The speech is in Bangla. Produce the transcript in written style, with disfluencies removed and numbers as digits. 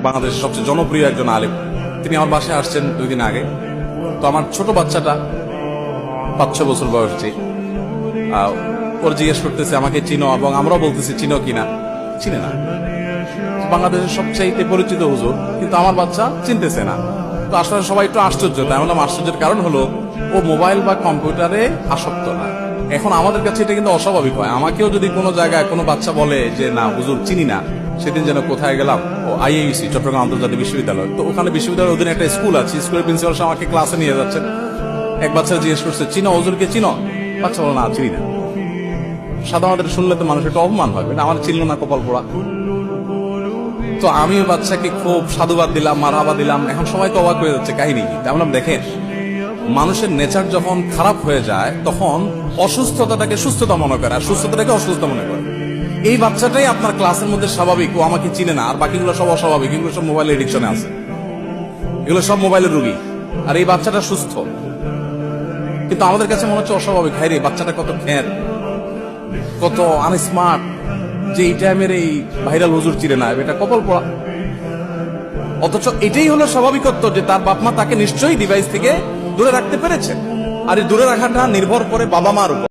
বাংলাদেশের সবচেয়ে জনপ্রিয় একজন আলেম। তিনি আমার বাসায় আসছেন 2 দিন আগে। তো আমার ছোট বাচ্চাটা 5-6 বছর বয়সী, ওর জিজ্ঞেস করতেছে আমাকে চিনো, এবং আমরাও বলতেছি চিনো কিনা। চিনে না। বাংলাদেশের সবচাইতে পরিচিত হুজুর, কিন্তু আমার বাচ্চা চিনতেছে না। তো আসলে সবাই একটু আশ্চর্য। তাই বললাম আশ্চর্যের কারণ হলো ও মোবাইল বা কম্পিউটারে আসক্ত না। এখন আমাদের কাছে এটা কিন্তু অস্বাভাবিক হয়। আমাকেও যদি কোনো জায়গায় কোনো বাচ্চা বলে যে না হুজুর চিনি না, সেদিন যেন কোথায় গেলাম, ও আইএইউসি চট্টগ্রাম আন্তর্জাতিক বিশ্ববিদ্যালয়। তো ওখানে বিশ্ববিদ্যালয়ের অধীনে একটা স্কুল আছে, স্কুলের প্রিন্সিপাল সাহেব আমাকে ক্লাসে নিয়ে যাচ্ছেন। এক বাচ্চা জিজ্ঞেস করছে চিনো হুজুরকে চিনো? বাচ্চা বলো না চিনি না। সাধারণত শুনলে তো মানুষ একটা অপমান হয়, এটা আমার চিনল না, কপাল পোড়া। তো আমি বাচ্চাকে খুব সাধুবাদ দিলাম, মারহাবা দিলাম। এখন সবাই তো অবাক হয়ে যাচ্ছে কাহিনী কি। তেমন দেখেন, মানুষের নেচার যখন খারাপ হয়ে যায় তখন অসুস্থতাটাকে সুস্থতা মনে করে, আর সুস্থতাটাকে অসুস্থতা মনে করে। এই বাচ্চাটাই আপনার ক্লাসের মধ্যে স্বাভাবিক, ও আমাকে চিনে না, আর বাকিগুলো সব অস্বাভাবিক, এগুলো সব মোবাইল এডিকশনে আছে, এগুলো সব মোবাইলের রুগী। আর এই বাচ্চাটা সুস্থ, কিন্তু আমাদের কাছে মনে হচ্ছে অস্বাভাবিক। হাই রে, বাচ্চাটা কত খ্যার, কত আনস্মার্ট, যে এই টাইমের এই ভাইরাল হুজুর চিনে না, এটা কপাল পড়া। অথচ এটাই হলো স্বাভাবিকত্ব যে তার বাপ মা তাকে নিশ্চয়ই ডিভাইস থেকে দূরে রাখতে পেরেছে। আর এই দূরে রাখাটা নির্ভর করে বাবা মার উপর।